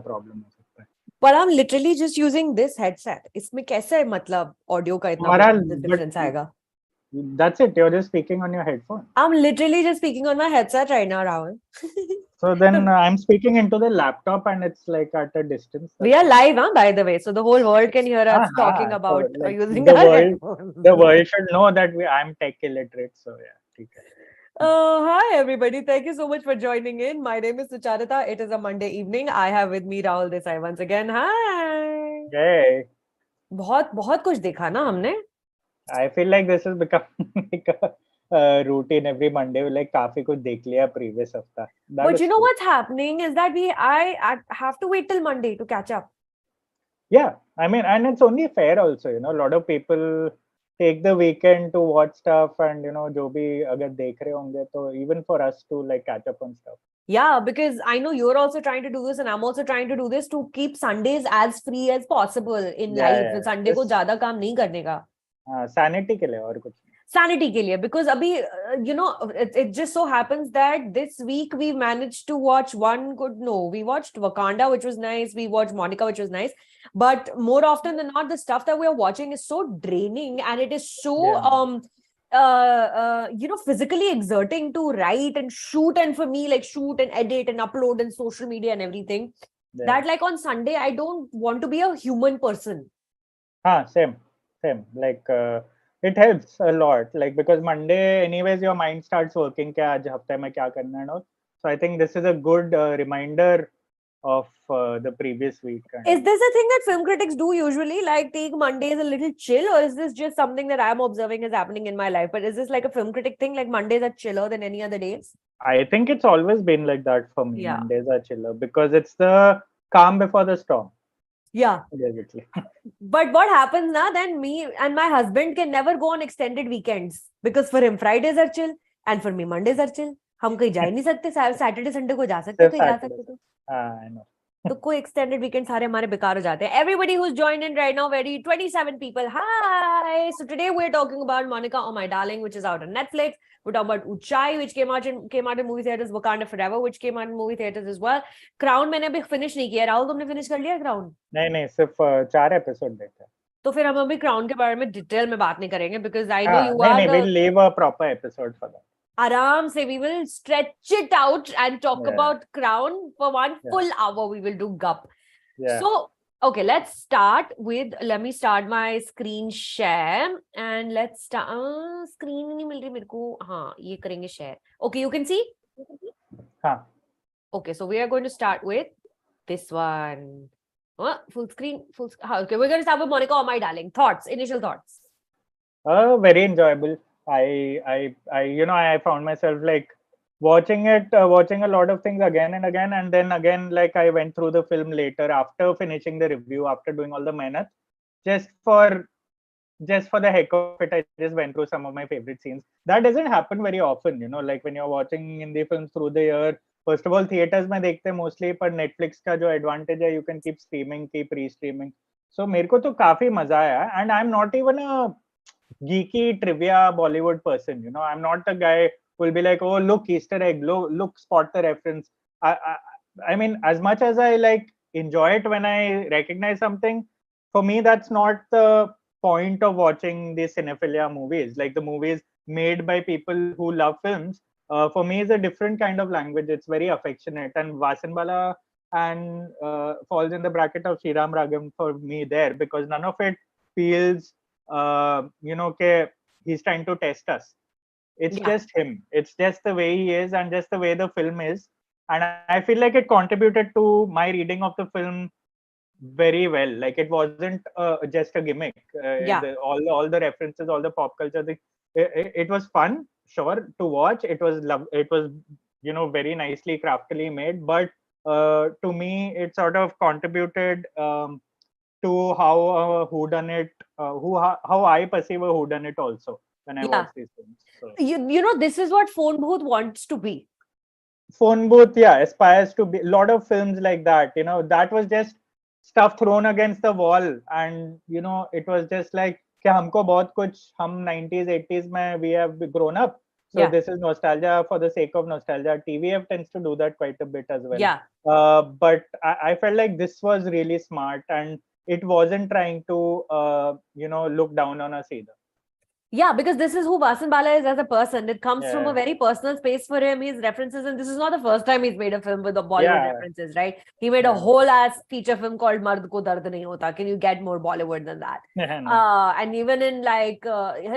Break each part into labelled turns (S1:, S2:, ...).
S1: Problem हो सकता है.
S2: But I'm literally just using this headset. इसमें कैसे मतलब ऑडियो का इतना
S1: हमारा
S2: डिफरेंस आएगा?
S1: That's it. You're just speaking on your headphone.
S2: I'm literally just speaking on my headset right now, Rahul.
S1: So then I'm speaking into the laptop and it's like at a distance.
S2: We are live, huh, by the way, so the whole world can hear us talking
S1: So
S2: about
S1: like
S2: using
S1: the
S2: our
S1: world,
S2: headphones.
S1: the world should know that I'm tech illiterate. So yeah. ठीक है.
S2: Hi everybody, thank you so much for joining in. My name is Sucharita. It is a Monday evening. I have with me Rahul Desai once again. Hi.
S1: Yay.
S2: बहुत कुछ देखा ना हमने.
S1: I feel like this has become like a routine every Monday. Like काफी कुछ देख लिया previous हफ्ता.
S2: But you know what's happening is that I have to wait till Monday to catch up.
S1: Yeah, I mean, and it's only fair also, a lot of people take the weekend to watch stuff and, जो भी अगर देख रहे होंगे तो even for us to like catch up on stuff.
S2: Yeah, because I know you're also trying to do this and I'm also trying to do this to keep Sundays as free as possible in life.
S1: Yeah.
S2: Sunday को ज़्यादा काम नहीं करने का.
S1: Sanity के लिए और कुछ.
S2: Sanity के लिए, because अभी it just so happens that this week we managed to watch we watched Wakanda, which was nice, we watched Monica, which was nice, but more often than not the stuff that we are watching is so draining and it is so physically exerting to write and shoot, and for me like shoot and edit and upload and social media and everything, that like on Sunday I don't want to be a human person.
S1: Same like it helps a lot, like because Monday anyways your mind starts working क्या आज हफ्ते में क्या करना है, no? So I think this is a good reminder of the previous week.
S2: Is this a thing that film critics do usually, like take Mondays a little chill, or is this just something that I'm observing is happening in my life? But is this like a film critic thing, like Mondays are chiller than any other days?
S1: I think it's always been like that for me.
S2: Yeah.
S1: Mondays are chiller because it's the calm before the storm.
S2: Yeah.
S1: Basically.
S2: But what happens now, then me and my husband can never go on extended weekends because for him Fridays are chill and for me Mondays are chill. हम कहीं जा ही नहीं सकते. Saturday Sunday को जा सकते, कहीं जा सकते तो.
S1: I know.
S2: तो कोई extended weekend सारे हमारे बेकार हो जाते हैं. Everybody who's joined in right now, very 27 people. Hi. So today we're talking about Monica, Oh My Darling, which is out on Netflix. We're talking about Uunchai, which came out in movie theaters. Wakanda Forever, which came out in movie theaters as well. Crown मैंने अभी finish नहीं किया. राहुल तुमने finish कर लिया Crown?
S1: नहीं सिर्फ 4 episode देखे.
S2: तो फिर हम अभी क्राउन के बारे में डिटेल में बात नहीं करेंगे because I know you are
S1: नहीं we'll leave a proper episode for that.
S2: आराम से we will stretch it out and talk about Crown for one full hour. We will do gup. So okay, let me start my screen share and let's start. Screen नहीं मिल रही मेरे को. हाँ ये करेंगे share. Okay, you can see.
S1: हाँ.
S2: Okay, so we are going to start with this one. Full screen. Okay, we're going to start with Monica, Oh My Darling. Initial thoughts.
S1: Very enjoyable. I found myself like watching a lot of things again and again, and then again like I went through the film later after finishing the review, after doing all the mehnat, just for the heck of it. I just went through some of my favorite scenes. That doesn't happen very often, like when you're watching Hindi films through the year. First of all, theaters में देखते हैं mostly, पर Netflix का जो advantage है, you can keep streaming, keep re-streaming. So मेरे को तो काफी मजा आया, and I'm not even a geeky trivia Bollywood person, I'm not a guy who will be like, oh look Easter egg, look spot the reference. I mean, as much as I like enjoy it when I recognize something, for me that's not the point of watching the cinephilia movies, like the movies made by people who love films. For me is a different kind of language. It's very affectionate, and Vasanbala and falls in the bracket of Sriram Ragam for me there, because none of it feels he's trying to test us. It's just him. It's just the way he is and just the way the film is. And I feel like it contributed to my reading of the film very well. Like it wasn't just a gimmick. All the references, all the pop culture, it was fun, sure, to watch. It was very nicely craftily made. But to me, it sort of contributed to how whodunit, how I perceive a whodunit also when I watch these films. So.
S2: This is what Phone Booth wants to be.
S1: Phone Booth, aspires to be. A lot of films like that, that was just stuff thrown against the wall, and it was just like कि हमको बहुत कुछ हम 90s 80s में we have grown up, So this is nostalgia for the sake of nostalgia. TVF tends to do that quite a bit as well.
S2: Yeah.
S1: But I felt like this was really smart, and it wasn't trying to look down on us either.
S2: Yeah, because this is who Vasan Bala is as a person. It comes from a
S1: Yeah.
S2: very personal space for him. His references, and this is not the first time he's made a film with the Bollywood
S1: Yeah.
S2: references, right? He made a
S1: Yeah.
S2: whole ass feature film called Mard Ko Dard Nahi Hota. Can you get more Bollywood than that?
S1: No.
S2: And even in like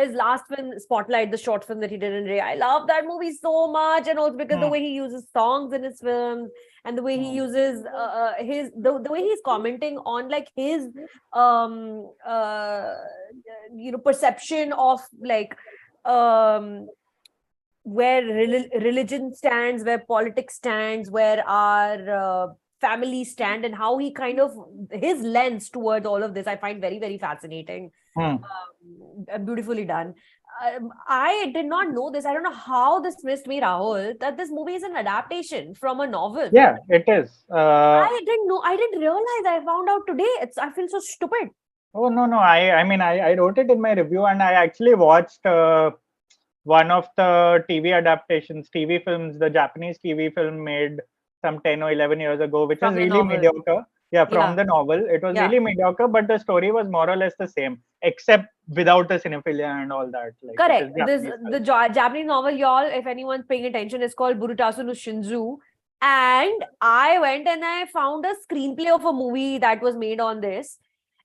S2: his last film, Spotlight, the short film that he did in Ray, I love that movie so much, and also because the way he uses songs in his films and the way he uses the way he's commenting on like his perception of like where religion stands, where politics stands, where our family stand, and how he kind of his lens towards all of this I find very, very fascinating. Beautifully done. I did not know this. I don't know how this missed me, Rahul, that this movie is an adaptation from a novel.
S1: Yeah, it is.
S2: I didn't know. I didn't realize. I found out today. I feel so stupid.
S1: Oh, no. I mean, I wrote it in my review, and I actually watched one of the TV films, the Japanese TV film made some 10 or 11 years ago, which was really mediocre. Yeah, from the novel. It was really mediocre, but the story was more or less the same, except without the cinephilia and all that. Like,
S2: correct. The Japanese novel, y'all, if anyone's paying attention, is called Burutasu no Shinzu. And I went and I found a screenplay of a movie that was made on this.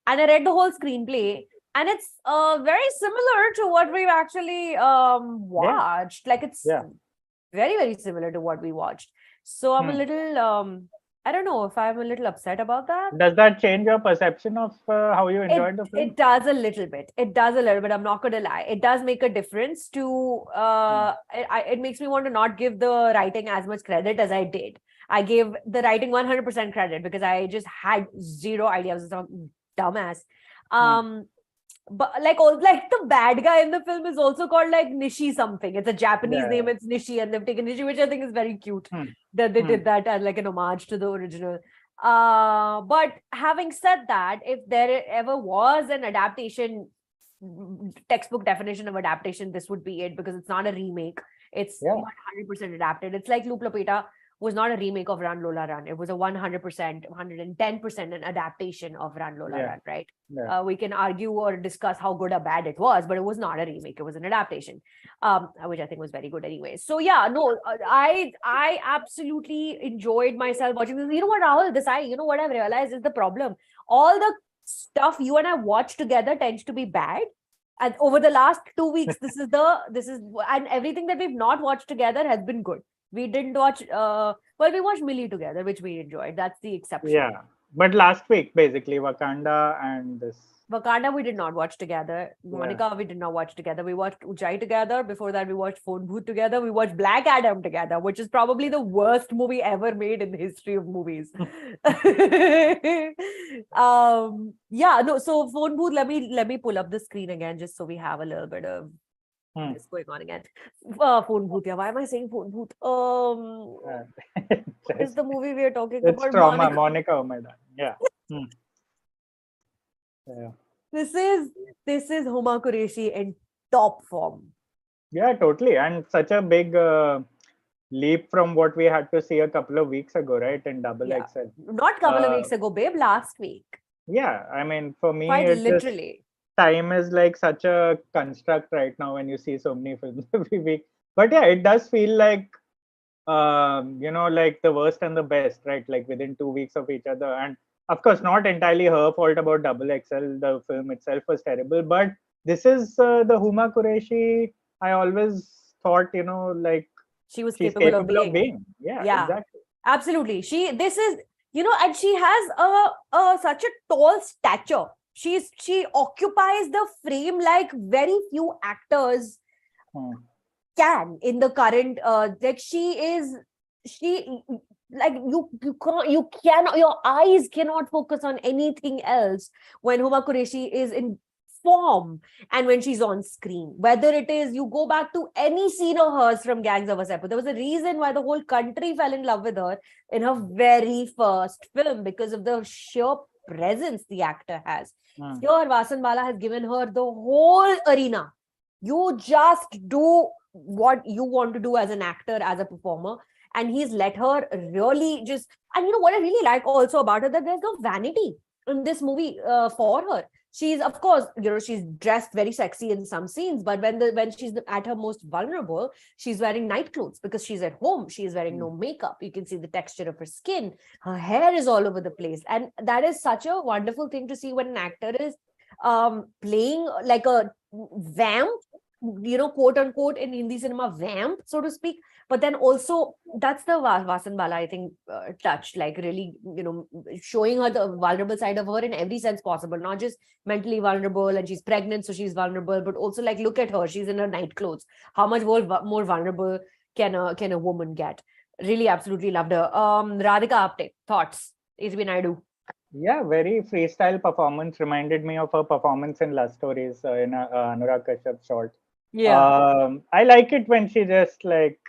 S2: And I read the whole screenplay. And it's very similar to what we've actually watched. Like, it's very, very similar to what we watched. So I'm a little... I don't know if I'm a little upset about that.
S1: Does that change your perception of how you enjoyed the film?
S2: It does a little bit. It does a little bit. I'm not going to lie. It does make a difference to... it makes me want to not give the writing as much credit as I did. I gave the writing 100% credit because I just had zero idea. I was a dumbass. But like the bad guy in the film is also called like Nishi something. It's a Japanese name. It's Nishi, and they've taken Nishi, which I think is very cute that they did that as like an homage to the original. But having said that, if there ever was an adaptation, textbook definition of adaptation, this would be it, because it's not a remake. It's 100% adapted. It's like Loop Lapeta was not a remake of Run Lola Run. It was a 100%, 110% an adaptation of Run Lola Run, right? Yeah. We can argue or discuss how good or bad it was, but it was not a remake. It was an adaptation, which I think was very good anyway. So yeah, no, I absolutely enjoyed myself watching this. You know what, Rahul Desai, you know what I've realized is the problem. All the stuff you and I watch together tends to be bad. And over the last 2 weeks, and everything that we've not watched together has been good. We didn't watch, we watched Millie together, which we enjoyed. That's the exception.
S1: Yeah. But last week, basically, Wakanda and this.
S2: Wakanda, we did not watch together. Monica, we did not watch together. We watched Uunchai together. Before that, we watched Phone Booth together. We watched Black Adam together, which is probably the worst movie ever made in the history of movies. So Phone Booth, let me pull up the screen again, just so we have a little bit of this going on again. Phone Booth. Yeah, why am I saying Phone Booth? What is the movie we are talking about?
S1: It's Trauma, Monica. Oh my God. Yeah. Yeah.
S2: This is Huma Qureshi in top form.
S1: Yeah, totally. And such a big leap from what we had to see a couple of weeks ago, right? In Double XL.
S2: Not a couple of weeks ago, babe. Last week.
S1: Yeah. I mean, for me,
S2: quite literally.
S1: Time is like such a construct right now when you see so many films every week. But yeah, it does feel like, like the worst and the best, right? Like within 2 weeks of each other. And of course, not entirely her fault about Double XL. The film itself was terrible. But this is the Huma Qureshi I always thought, like
S2: she was capable of being.
S1: Yeah, exactly.
S2: Absolutely. This is, and she has such a tall stature. She occupies the frame like very few actors can in the current your eyes cannot focus on anything else when Huma Qureshi is in form and when she's on screen. Whether it is, you go back to any scene of hers from Gangs of Wasseypur, there was a reason why the whole country fell in love with her in her very first film, because of the sheer presence the actor has. Here, Vasan Bala has given her the whole arena. You just do what you want to do as an actor, as a performer. And he's let her really just, and you know what I really like also about her, that there's no vanity in this movie for her. She's, of course, you know, she's dressed very sexy in some scenes, but when she's at her most vulnerable, she's wearing night clothes because she's at home. She's wearing no makeup. You can see the texture of her skin. Her hair is all over the place. And that is such a wonderful thing to see when an actor is playing like a vamp, you know, quote unquote, in Hindi cinema, vamp, so to speak. But then also, that's the Vasan Bala, I think, touched, like really, you know, showing her the vulnerable side of her in every sense possible, not just mentally vulnerable and she's pregnant, so she's vulnerable, but also like, look at her, she's in her night clothes. How much more vulnerable can a woman get? Really, absolutely loved her. Radhika Apte, thoughts? SB Naidu.
S1: Yeah, very freestyle performance. Reminded me of her performance in Love Stories in Anurag Kashyap's short.
S2: Yeah.
S1: I like it when she just like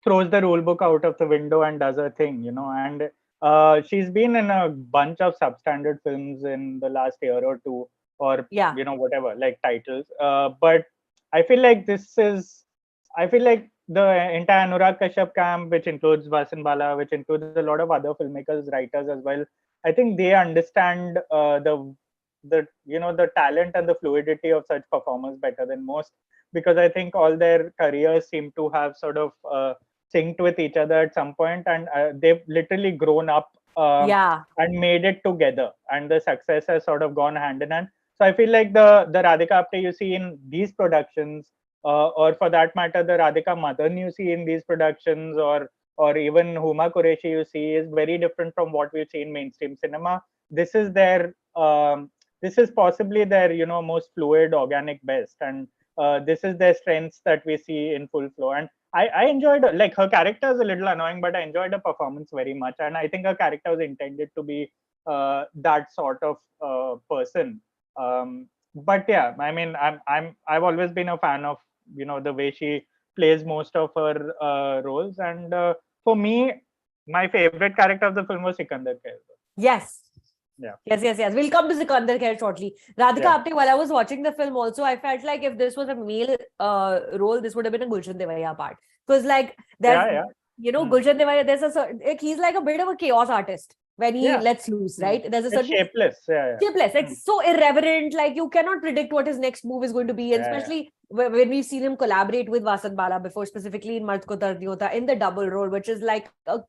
S1: throws the rule book out of the window and does her thing, you know. And she's been in a bunch of substandard films in the last year or two, or
S2: Yeah.
S1: you know, whatever, like titles. But I feel like I feel like the entire Anurag Kashyap camp, which includes Vasan Bala, which includes a lot of other filmmakers, writers as well, I think they understand the you know, the talent and the fluidity of such performers better than most, because I think all their careers seem to have sort of synced with each other at some point, and they've literally grown up
S2: Yeah.
S1: and made it together, and the success has sort of gone hand in hand. So I feel like the Radhika Apte you see in these productions, or for that matter, the Radhika Madan you see in these productions, or even Huma Qureshi you see, is very different from what we see in mainstream cinema. This is their this is possibly their, you know, most fluid, organic best, and this is their strengths that we see in full flow. And I enjoyed, like, her character is a little annoying, but I enjoyed her performance very much, and I think her character was intended to be that sort of person. But yeah, I mean, I've always been a fan of, you know, the way she plays most of her roles, and for me, my favorite character of the film was Sikandar Khair.
S2: Yes.
S1: Yeah.
S2: Yes. We'll come to Sikandar Khair shortly. Radhika
S1: Yeah.
S2: Apte, while I was watching the film also, I felt like if this was a male role, this would have been a Gulshan Devaya part. Because like, there's,
S1: Yeah.
S2: you know, Gulshan Devaya, there's a certain, like, he's like a bit of a chaos artist when he
S1: Yeah.
S2: lets loose, right? There's a
S1: It's
S2: certain
S1: shapeless. Yeah.
S2: shapeless, like so irreverent, like you cannot predict what his next move is going to be. And
S1: Yeah.
S2: especially when we've seen him collaborate with Vasan Bala before, specifically in Mard Ko Dard Nahi Hota, in the double role, which is like a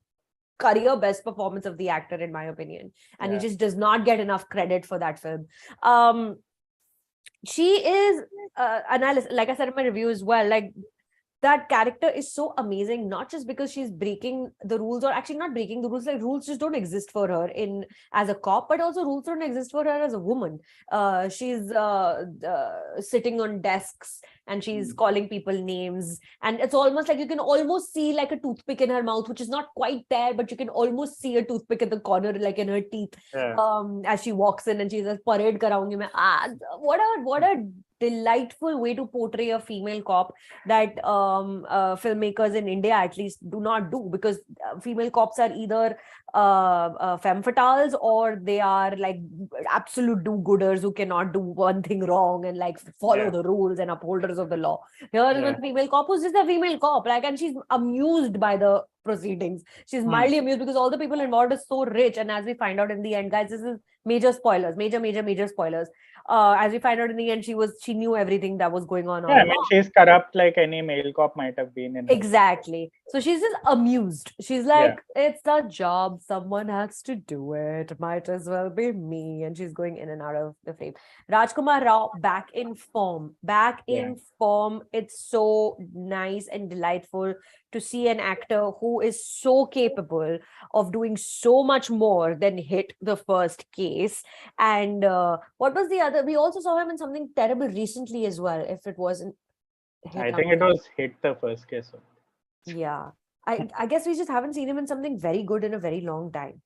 S2: career best performance of the actor, in my opinion. And he just does not get enough credit for that film. She is analysis, like I said in my review as well, like that character is so amazing, not just because she's breaking the rules, or actually not breaking the rules, like rules just don't exist for her in as a cop, but also rules don't exist for her as a woman. She's sitting on desks and she's calling people names, and it's almost like you can almost see like a toothpick in her mouth, which is not quite there, but you can almost see a toothpick in the corner, like in her teeth. As she walks in and she says, parade karaungi main. What a delightful way to portray a female cop that filmmakers in India at least do not do, because female cops are either femme fatales, or they are like absolute do-gooders who cannot do one thing wrong and like follow the rules and upholders of the law. Here is a female cop who's just a female cop, like, and she's amused by the proceedings. She's mildly amused because all the people involved are so rich. And as we find out in the end, guys, this is major spoilers, major spoilers. As we find out in the end, she knew everything that was going on.
S1: Yeah, I mean, she's corrupt like any male cop might have been in.
S2: Exactly. So she's just amused. She's like, it's a job. Someone has to do it. Might as well be me. And she's going in and out of the frame. Rajkumar Rao, back in form. It's so nice and delightful to see an actor who is so capable of doing so much more than hit the first case. And what was the other? We also saw him in something terrible recently as well, if it wasn't Hit.
S1: I think it was Hit the first case.
S2: Yeah. I guess we just haven't seen him in something very good in a very long time.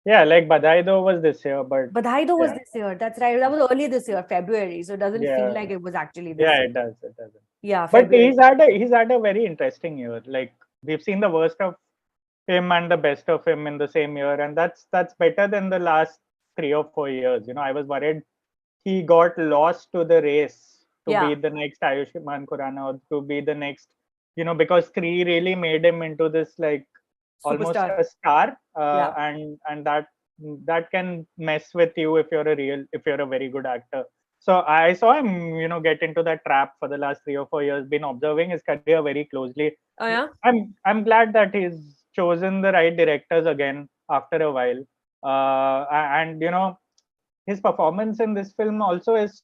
S1: Yeah, like Badai Do was this year, but
S2: Badai Do was this year. That's right. That was early this year, February. So it doesn't feel like it was actually this year.
S1: It does. It doesn't.
S2: Yeah,
S1: but
S2: February.
S1: he's had a very interesting year. Like, we've seen the worst of him and the best of him in the same year, and that's better than the last 3 or 4 years. You know, I was worried he got lost to the race to be the next Ayushmann Khurrana, or to be the next because Kree really made him into this like almost
S2: Superstar.
S1: a star,
S2: Yeah.
S1: and that can mess with you if you're a very good actor. So I saw him, get into that trap for the last 3 or 4 years. Been observing his career very closely.
S2: Oh yeah.
S1: I'm glad that he's chosen the right directors again after a while. And his performance in this film also is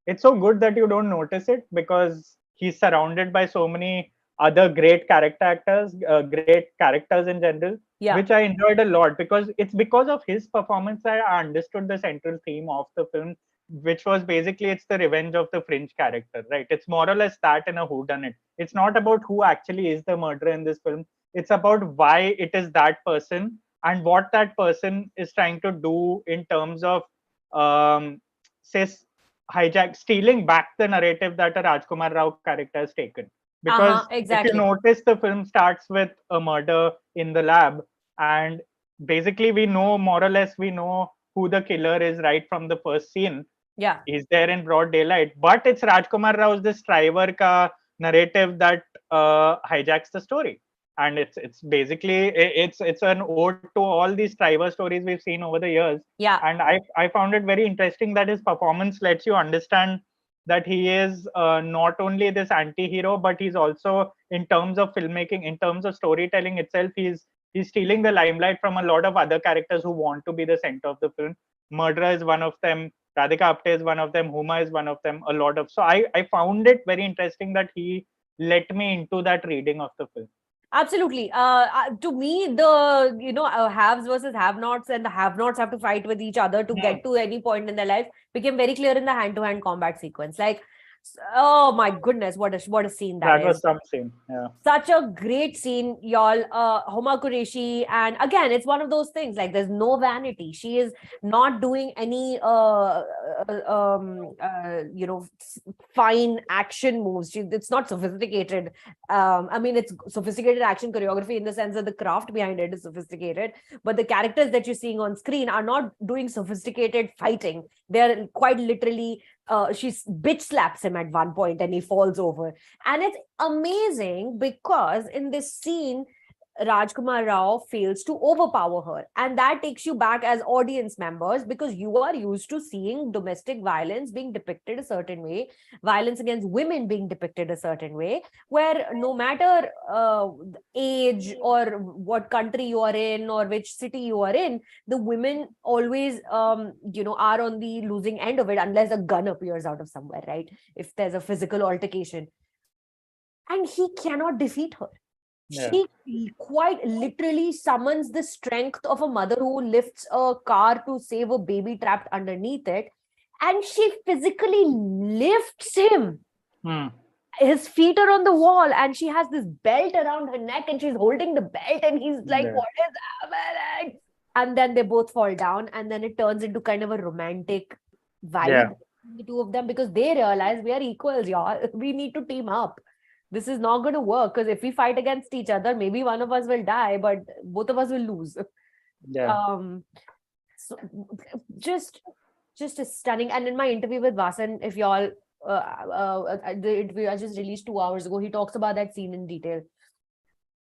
S1: it's so good that you don't notice it, because he's surrounded by so many other great great characters in general,
S2: Yeah.
S1: which I enjoyed a lot, because it's because of his performance that I understood the central theme of the film, which was basically it's the revenge of the fringe character, right? It's more or less that in a whodunit. It's not about who actually is the murderer in this film. It's about why it is that person and what that person is trying to do in terms of say stealing back the narrative that a Rajkumar Rao character has taken. Because if you
S2: Exactly.
S1: notice, the film starts with a murder in the lab, and basically we know who the killer is right from the first scene.
S2: Yeah.
S1: He's there in broad daylight, but it's Rajkumar Rao's this driver ka narrative that hijacks the story. And it's basically it's an ode to all these driver stories we've seen over the years.
S2: Yeah.
S1: And I found it very interesting that his performance lets you understand that he is not only this anti-hero, but he's also, in terms of filmmaking, in terms of storytelling itself, he's stealing the limelight from a lot of other characters who want to be the center of the film. Murderer is one of them. Radhika Apte is one of them. Huma is one of them. A lot of, so I found it very interesting that he let me into that reading of the film.
S2: Absolutely. To me, the haves versus have-nots, and the have-nots have to fight with each other to get to any point in their life, became very clear in the hand-to-hand combat sequence. Like, oh my goodness, what a scene that is.
S1: Was some scene. Yeah.
S2: Such a great scene, y'all. Homa Qureshi, and again, it's one of those things. Like, there's no vanity. She is not doing any fine action moves. It's not sophisticated. I mean, it's sophisticated action choreography in the sense that the craft behind it is sophisticated, but the characters that you're seeing on screen are not doing sophisticated fighting. They're quite literally, she bitch slaps him at one point and he falls over. And it's amazing because in this scene, Rajkumar Rao fails to overpower her. And that takes you back as audience members, because you are used to seeing domestic violence being depicted a certain way, violence against women being depicted a certain way, where no matter age or what country you are in or which city you are in, the women always, are on the losing end of it unless a gun appears out of somewhere, right? If there's a physical altercation. And he cannot defeat her.
S1: Yeah.
S2: She quite literally summons the strength of a mother who lifts a car to save a baby trapped underneath it. And she physically lifts him. His feet are on the wall and she has this belt around her neck and she's holding the belt and he's like, what is happening? And then they both fall down and then it turns into kind of a romantic vibe, the two of them, because they realize we are equals, y'all. We need to team up. This is not going to work, because if we fight against each other, maybe one of us will die, but both of us will lose.
S1: Yeah.
S2: So just stunning. And in my interview with Vasan, if y'all, the interview I just released 2 hours ago, he talks about that scene in detail,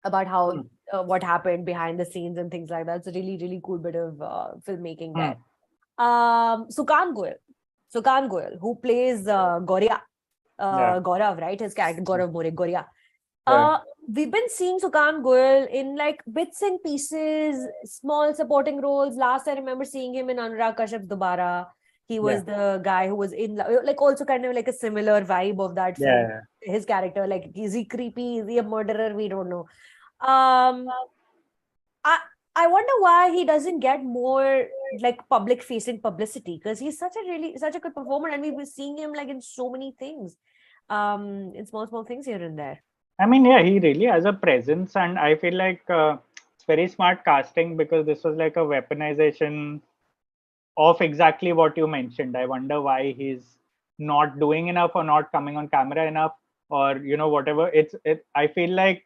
S2: about how what happened behind the scenes and things like that. It's a really, really cool bit of filmmaking there. Sukan Goyal, who plays Goria. Gaurav, right? His character, Gaurav More, Goria. We've been seeing Sukan Goyal in like bits and pieces, small supporting roles. Last I remember seeing him in Anurag Kashyap's Dobara. He was the guy who was in like also kind of like a similar vibe of that film. His character, like, is he creepy? Is he a murderer? We don't know. I wonder why he doesn't get more like public facing publicity, because he's such a good performer, and we've been seeing him like in so many things, in small things here and there.
S1: I mean, yeah, he really has a presence, and I feel like it's very smart casting, because this was like a weaponization of exactly what you mentioned. I wonder why he's not doing enough or not coming on camera enough, or whatever. I feel like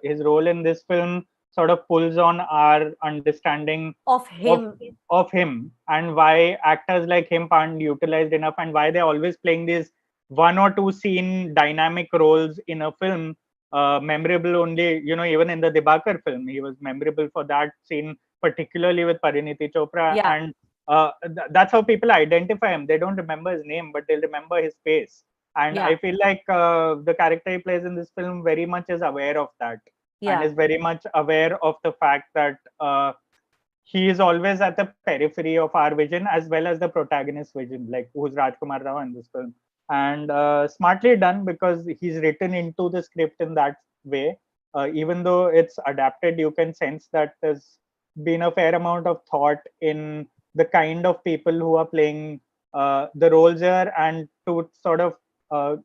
S1: his role in this film sort of pulls on our understanding
S2: of him
S1: and why actors like him aren't utilized enough, and why they're always playing these one or two scene dynamic roles in a film memorable only, even in the Dibakar film, he was memorable for that scene, particularly with Pariniti Chopra.
S2: Yeah.
S1: And that's how people identify him. They don't remember his name, but they'll remember his face. And
S2: Yeah.
S1: I feel like the character he plays in this film very much is aware of that, and
S2: Yeah.
S1: is very much aware of the fact that he is always at the periphery of our vision as well as the protagonist's vision, like who's Rajkumar Rao in this film. And smartly done, because he's written into the script in that way. Even though it's adapted, you can sense that there's been a fair amount of thought in the kind of people who are playing the roles here, and to uh,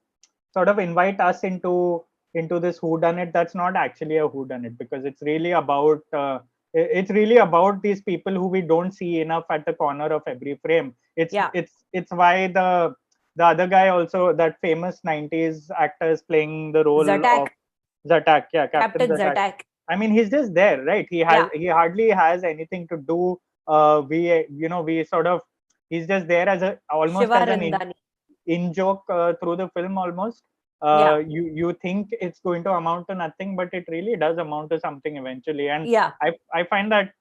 S1: invite us into this whodunit that's not actually a whodunit, because it's really about these people who we don't see enough at the corner of every frame.
S2: Yeah.
S1: It's why the other guy also, that famous 90s actor, is playing the role
S2: Zatak.
S1: of Zatak. Yeah, Captain
S2: Captain
S1: Zatak.
S2: Zatak.
S1: I mean, he's just there, right?
S2: Yeah.
S1: He hardly has anything to do. We sort of, he's just there as a, almost
S2: Shiva
S1: as an
S2: Randani.
S1: in joke through the film almost.
S2: Yeah.
S1: You think it's going to amount to nothing, but it really does amount to something eventually. And
S2: Yeah.
S1: I find that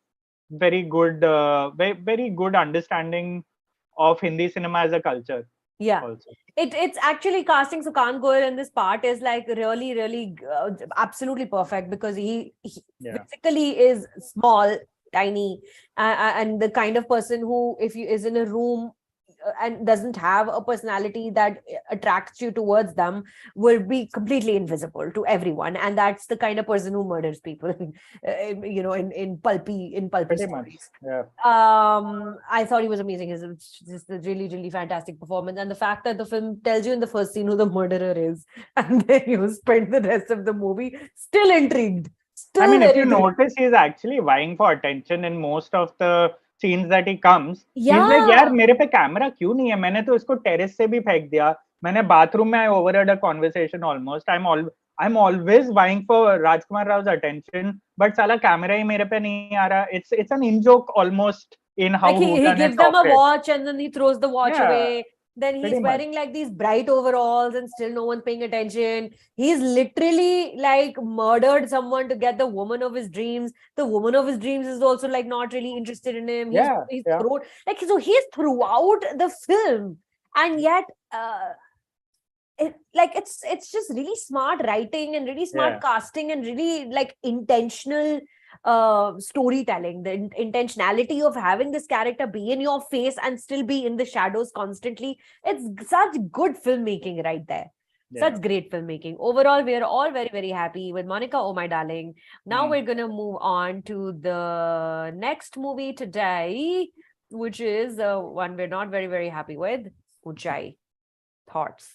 S1: very good, very good understanding of Hindi cinema as a culture.
S2: Yeah.
S1: Also,
S2: It's actually casting Sukan Goyal in this part is like really absolutely perfect, because he
S1: yeah,
S2: physically is small, tiny, and the kind of person who, if you is in a room and doesn't have a personality that attracts you towards them, will be completely invisible to everyone. And that's the kind of person who murders people in pulpy
S1: pretty much.
S2: stories.
S1: Yeah,
S2: I thought he was amazing. It's just a really fantastic performance, and the fact that the film tells you in the first scene who the murderer is, and then you spend the rest of the movie still intrigued,
S1: I
S2: still
S1: mean, if you
S2: very thrilled.
S1: notice, he's actually vying for attention in most of the scenes that he comes. He's like, यार
S2: Yeah.
S1: मेरे पे camera क्यों नहीं है? मैंने तो इसको terrace से भी फेंक दिया. मैंने बाथरूम में I overheard a conversation almost. I'm always vying for Rajkumar Rao's attention, but साला कैमरा ही मेरे पे नहीं आ रहा. It's an in joke almost in how
S2: Like he
S1: whodunits
S2: gives them a
S1: operate.
S2: watch and then he throws the watch
S1: Yeah,
S2: away. Then he's
S1: pretty much.
S2: wearing like these bright overalls and still no one's paying attention. He's literally like murdered someone to get the woman of his dreams. The woman of his dreams is also like not really interested in him.
S1: Yeah,
S2: He's
S1: yeah,
S2: thrown like, so he's throughout the film, and yet it's just really smart writing and really smart
S1: yeah.
S2: casting and really like intentional storytelling. The intentionality of having this character be in your face and still be in the shadows constantly, it's such good filmmaking right there.
S1: Yeah.
S2: Such great filmmaking. Overall, we are all very happy with Monica, Oh My Darling. Now we're gonna move on to the next movie today, which is one we're not very happy with, Uunchai. Thoughts?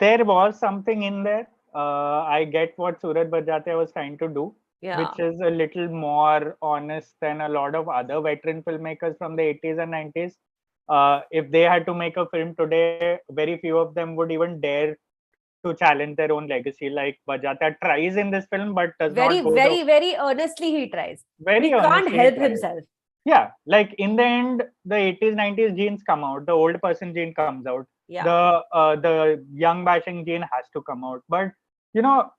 S1: There was something in there. I get what Surat Bajate was trying to do,
S2: Yeah.
S1: which is a little more honest than a lot of other veteran filmmakers from the 80s and 90s. If they had to make a film today, very few of them would even dare to challenge their own legacy. Like Bajate tries in this film, but does not go
S2: Very earnestly he tries.
S1: very
S2: He can't
S1: honestly
S2: help
S1: tries.
S2: himself.
S1: Yeah, like in the end, the 80s, 90s genes come out, the old person gene comes out,
S2: Yeah.
S1: the young bashing gene has to come out. But you know,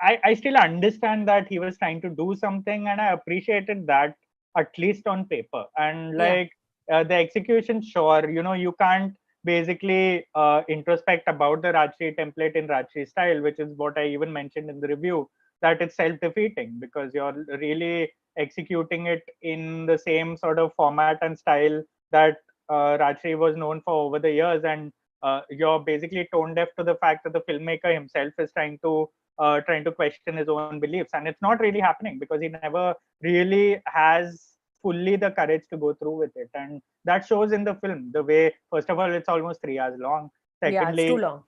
S1: I still understand that he was trying to do something, and I appreciated that, at least on paper. And like the execution, sure, you can't basically introspect about the Rajshri template in Rajshri style, which is what I even mentioned in the review, that it's self-defeating because you're really executing it in the same sort of format and style that Rajshri was known for over the years. And you're basically tone deaf to the fact that the filmmaker himself is trying to question his own beliefs, and it's not really happening because he never really has fully the courage to go through with it. And that shows in the film, the way, first of all, it's almost 3 hours long.
S2: Yeah, it's too long.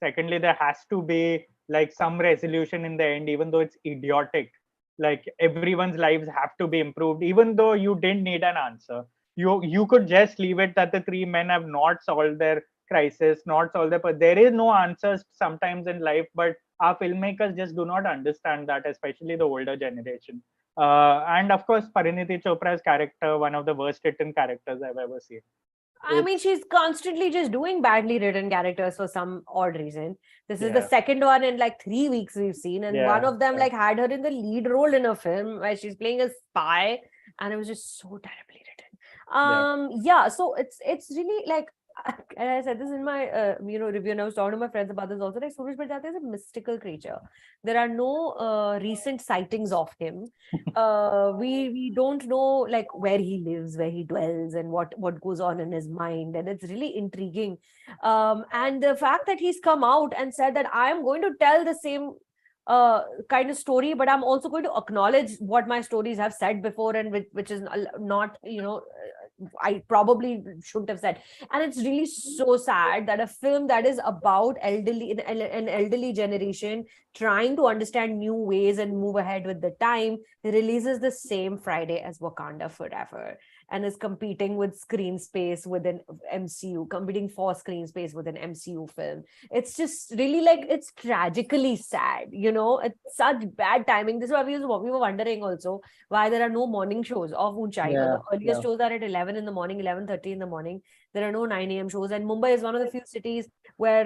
S1: Secondly, there has to be like some resolution in the end, even though it's idiotic. Like everyone's lives have to be improved, even though you didn't need an answer. You could just leave it that the three men have not solved their crisis, not solved their. But there is no answers sometimes in life, but our filmmakers just do not understand that, especially the older generation. And of course, Pariniti Chopra's character, one of the worst written characters I've ever seen.
S2: I mean, she's constantly just doing badly written characters for some odd reason. This is the
S1: Yeah.
S2: second one in like 3 weeks we've seen, and one
S1: Yeah,
S2: of them
S1: yeah.
S2: like had her in the lead role in a film where she's playing a spy, and it was just so terribly written. Yeah, so it's really like, and I said this in my review, and I was talking to my friends about this also. Like, Suraj Prajapati is a mystical creature. There are no recent sightings of him. We don't know like where he lives, where he dwells, and what goes on in his mind, and it's really intriguing. And the fact that he's come out and said that I am going to tell the same kind of story, but I'm also going to acknowledge what my stories have said before, and which is not, I probably shouldn't have said. And it's really so sad that a film that is about an elderly generation trying to understand new ways and move ahead with the time releases the same Friday as Wakanda Forever, and is competing with screen space with an MCU, competing for screen space with an MCU film. It's just really like, it's tragically sad, it's such bad timing. This is why we were wondering also why there are no morning shows of Uunchai.
S1: Yeah,
S2: The earliest shows are at 11 in the morning, 11:30 in the morning. There are no 9 a.m. shows, and Mumbai is one of the few cities where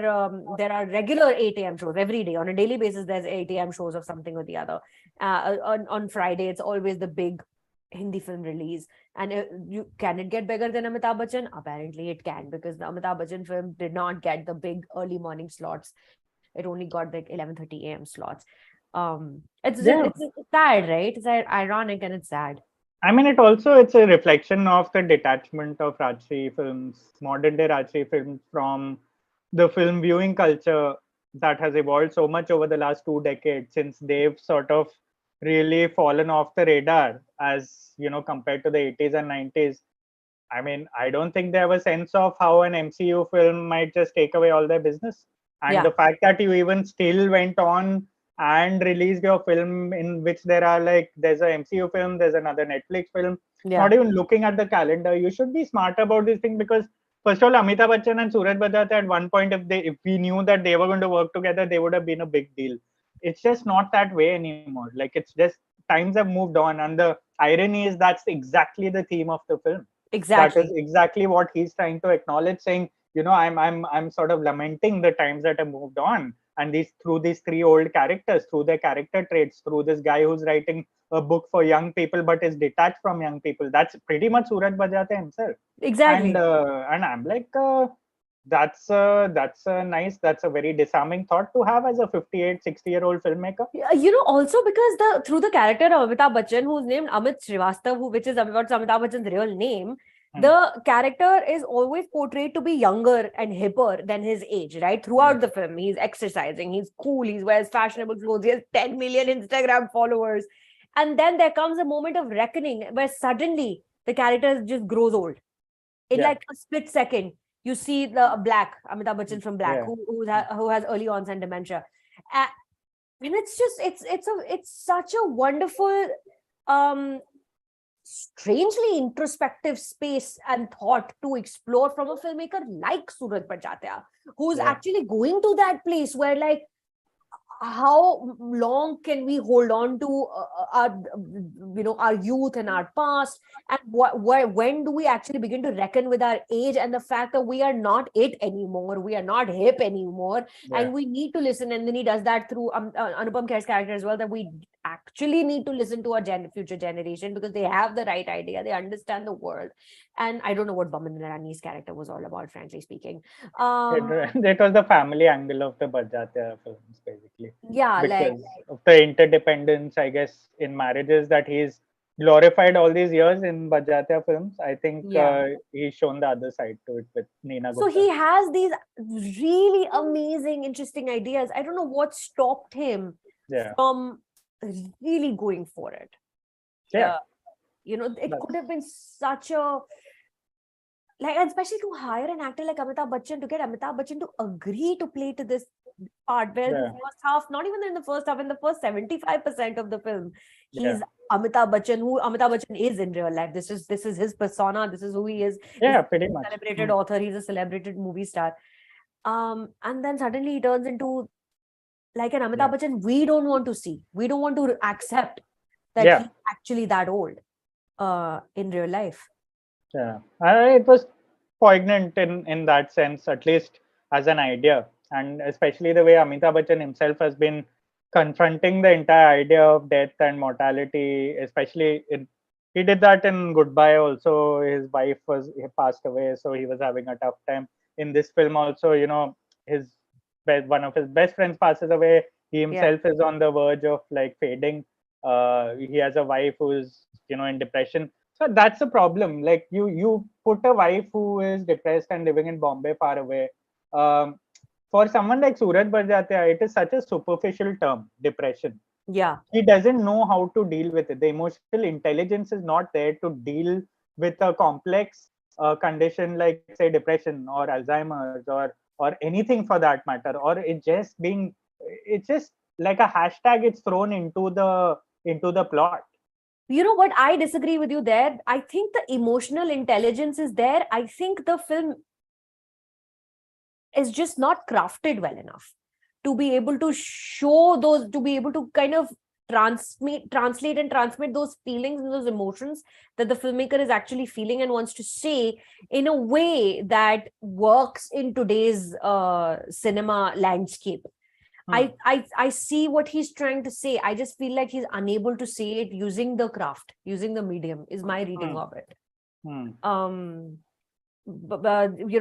S2: there are regular 8 a.m. shows every day. On a daily basis, there's 8 a.m. shows of something or the other. On Friday, it's always the big Hindi film release. And can it get bigger than Amitabh Bachchan? Apparently it can, because the Amitabh Bachchan film did not get the big early morning slots. It only got like 11:30 a.m. slots. It's sad, right? It's ironic and it's sad.
S1: I mean, it's a reflection of the detachment of Rajshri films, modern day Rajshri films, from the film viewing culture that has evolved so much over the last 2 decades, since they've sort of really fallen off the radar, as compared to the 80s and 90s. I mean, I don't think they have a sense of how an MCU film might just take away all their business. And the fact that you even still went on and released your film in which there's a MCU film, there's another Netflix film, not even looking at the calendar. You should be smart about this thing, because first of all, Amitabh Bachchan and Suraj Bajaj at one point, if we knew that they were going to work together, they would have been a big deal. It's just not that way anymore. Like, it's just times have moved on, and the irony is that's exactly the theme of the film.
S2: Exactly.
S1: That is exactly what he's trying to acknowledge, saying, I'm sort of lamenting the times that have moved on, and through these three old characters, through their character traits, through this guy who's writing a book for young people but is detached from young people. That's pretty much Suraj Bajate himself.
S2: Exactly.
S1: And I'm like, that's a very disarming thought to have as a 58, 60-year-old filmmaker.
S2: Also because through the character of Amitabh Bachchan, who's named Amit Srivastav, which is Amitabh Bachchan's real name, the character is always portrayed to be younger and hipper than his age, right? Throughout the film, he's exercising, he's cool, he wears fashionable clothes, he has 10 million Instagram followers. And then there comes a moment of reckoning where suddenly the character just grows old. In like a split second, you see the Black, Amitabh Bachchan from Black, who has early onset dementia. And it's just, it's such a wonderful, strangely introspective space and thought to explore from a filmmaker like Suraj Prajapati, who's actually going to that place where, like, how long can we hold on to our youth and our past, and when do we actually begin to reckon with our age and the fact that we are not it anymore, we are not hip anymore, and we need to listen. And then he does that through Anupam Kher's character as well, that we actually need to listen to our future generation, because they have the right idea, they understand the world. And I don't know what Boman Irani's character was all about, frankly speaking.
S1: It was the family angle of the Bajate films, basically.
S2: Yeah,
S1: because of the interdependence, I guess, in marriages that he's glorified all these years in Bajate films. I think he's shown the other side to it with Neena Gupta.
S2: So he has these really amazing, interesting ideas. I don't know what stopped him from really going for it. It could have been such a, like, especially to hire an actor like Amitabh Bachchan, to get Amitabh Bachchan to agree to play to this part, where the first half, not even in the first half, in the first 75% of the film, he's Amitabh Bachchan, who Amitabh Bachchan is in real life. This is his persona. This is who he is.
S1: Yeah, pretty much.
S2: He's a celebrated author. He's a celebrated movie star. And then suddenly he turns into like an Amitabh Bachchan we don't want to see. We don't want to accept that he's actually that old in real life.
S1: Yeah, it was poignant in that sense, at least as an idea, and especially the way Amitabh Bachchan himself has been confronting the entire idea of death and mortality, especially he did that in Goodbye also. His wife he passed away, so he was having a tough time. In this film also, his one of his best friends passes away. He
S2: Yeah.
S1: himself is on the verge of like fading. He has a wife who's in depression. So that's a problem. Like you put a wife who is depressed and living in Bombay far away. Um, for someone like Suraj Barjatya, it is such a superficial term, depression.
S2: Yeah.
S1: He doesn't know how to deal with it. The emotional intelligence is not there to deal with a complex condition like, say, depression or Alzheimer's or anything for that matter. Or it's just like a hashtag. It's thrown into the plot.
S2: You know what? I disagree with you there. I think the emotional intelligence is there. I think the film is just not crafted well enough to be able to show those, to be able to kind of translate and transmit those feelings and those emotions that the filmmaker is actually feeling and wants to say in a way that works in today's cinema landscape.
S1: Hmm.
S2: I see what he's trying to say. I just feel like he's unable to say it using the craft, using the medium, is my reading
S1: Hmm.
S2: of it.
S1: Hmm.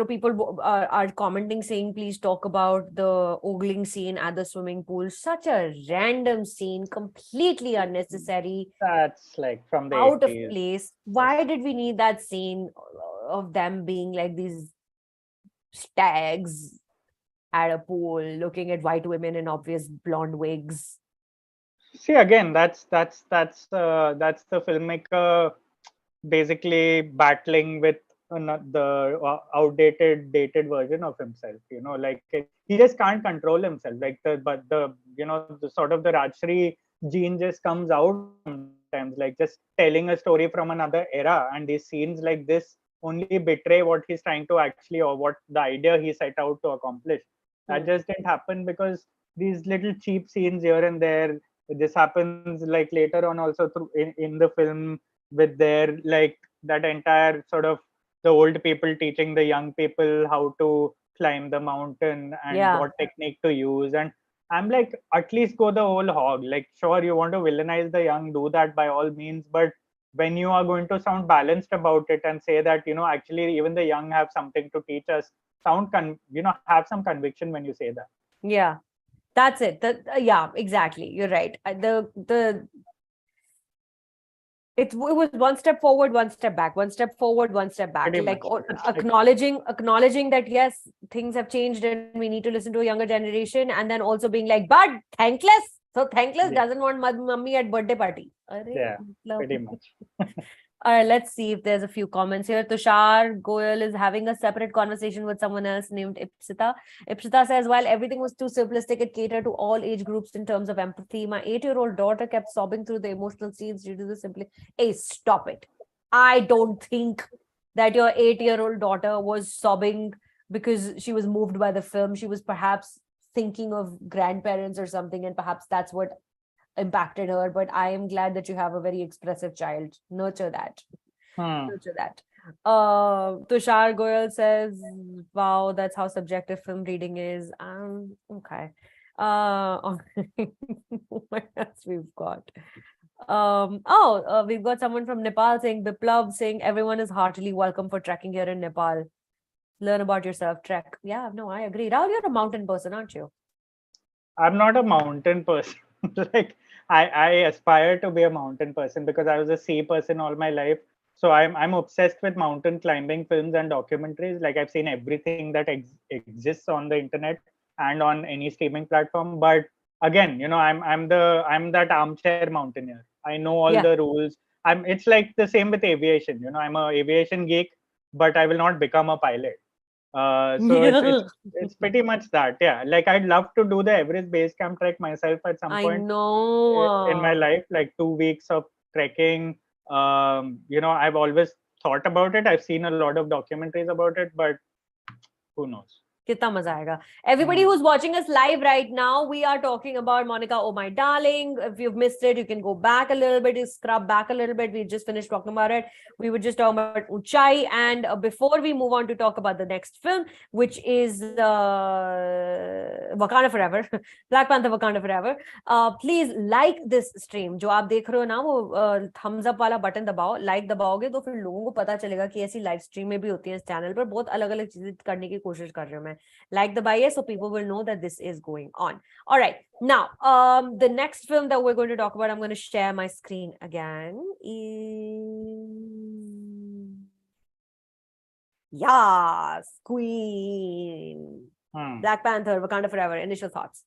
S2: People are commenting saying, please talk about the ogling scene at the swimming pool. Such a random scene, completely unnecessary,
S1: That's like from the
S2: out of
S1: 80s.
S2: place.
S1: Yes.
S2: Why did we need that scene of them being like these stags at a pool looking at white women in obvious blonde wigs?
S1: See, again, that's the filmmaker basically battling with the outdated dated version of himself. Like he just can't control himself. Like the sort of the Rajshri gene just comes out sometimes. Like just telling a story from another era, and these scenes like this only betray what he's trying to actually, or what the idea he set out to accomplish. That
S2: Hmm.
S1: just didn't happen because these little cheap scenes here and there. This happens like later on also through in the film, with their like that entire sort of the old people teaching the young people how to climb the mountain and
S2: Yeah.
S1: what technique to use. And I'm like, at least go the whole hog. Like, sure, you want to villainize the young, do that by all means, but when you are going to sound balanced about it and say that actually even the young have something to teach us, have some conviction when you say that.
S2: Yeah. That's it. Yeah, exactly. You're right. It was one step forward, one step back, one step forward, one step back.
S1: Pretty
S2: Like
S1: much. It's like,
S2: acknowledging that yes, things have changed and we need to listen to a younger generation, and then also being like, but thankless. So thankless
S1: yeah,
S2: doesn't want mummy at birthday party.
S1: yeah,
S2: Arey,
S1: pretty much.
S2: all right, let's see if there's a few comments here. Tushar Goyal is having a separate conversation with someone else named Ipsita. Ipsita says, while everything was too simplistic, it catered to all age groups in terms of empathy. My 8-year-old daughter kept sobbing through the emotional scenes due to the simply. Hey, stop it. I don't think that your 8-year-old daughter was sobbing because she was moved by the film. She was perhaps thinking of grandparents or something, and perhaps that's what impacted her. But I am glad that you have a very expressive child. Nurture that.
S1: Hmm.
S2: Nurture that. Tushar Goyal says, wow, that's how subjective film reading is. Okay. What else we've got? We've got someone from Nepal saying, Biplav saying, everyone is heartily welcome for trekking here in Nepal. Learn about yourself, trek. Yeah, no, I agree. Rahul, you're a mountain person, aren't you?
S1: I'm not a mountain person. Like I aspire to be a mountain person because I was a sea person all my life. So I'm obsessed with mountain climbing films and documentaries. Like I've seen everything that exists on the internet and on any streaming platform. But again, I'm that armchair mountaineer. I know all
S2: Yeah.
S1: the rules. It's like the same with aviation. I'm a aviation geek, but I will not become a pilot. So it's pretty much that. Yeah, like I'd love to do the Everest base camp trek myself at some
S2: I
S1: point in my
S2: know.
S1: life, like 2 weeks of trekking. I've always thought about it. I've seen a lot of documentaries about it, but who knows?
S2: कितना मजा आएगा. Everybody who's watching us live right now, we are talking about Monica, Oh My Darling. If you've missed it, you can go back a little bit, scrub back a little bit. We just finished talking about it. We were just talking about Uunchai. And before we move on to talk about the next film, which is Wakanda Forever, Black Panther Wakanda Forever, please like this stream. जो आप देख रहे हो ना, वो thumbs up वाला button दबाओ, like दबाओगे तो फिर लोगों को पता चलेगा कि ऐसी लाइव स्ट्रीम में भी होती है इस चैनल पर. बहुत अलग अलग चीजें करने की कोशिश कर रही हूँ मैं. Like दबाइए so people will know that this is going on. All right, now the next film that we're going to talk about, I'm going to share my screen again. Yes, Queen. Black Panther, Wakanda Forever. Initial thoughts.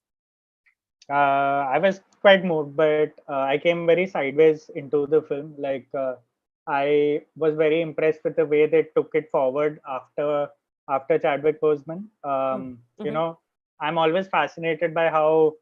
S1: I was quite moved, but I came very sideways into the film. Like I was very impressed with the way they took it forward after Chadwick Boseman. You know, I'm always fascinated by how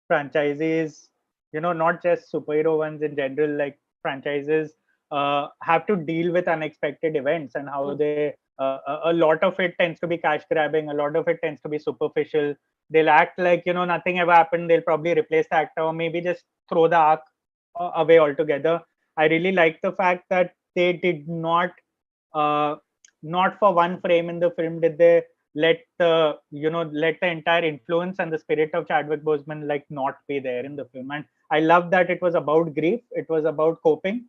S1: franchises, you know, not just superhero ones in general, like franchises have to deal with unexpected events, and how they a lot of it tends to be cash grabbing, a lot of it tends to be superficial. They'll act like, you know, nothing ever happened. They'll probably replace the actor or maybe just throw the arc away altogether. I really like the fact that they did not for one frame in the film did they let the entire influence and the spirit of Chadwick Boseman like not be there in the film. And I love that it was about grief, it was about coping.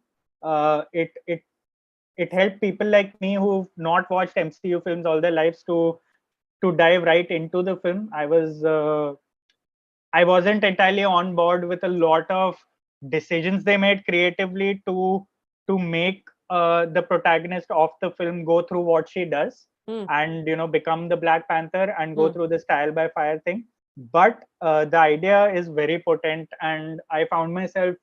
S1: It helped people like me who've not watched MCU films all their lives to dive right into the film. I wasn't entirely on board with a lot of decisions they made creatively to make the protagonist of the film go through what she does and, you know, become the Black Panther and go through this trial by fire thing. But the idea is very potent, and I found myself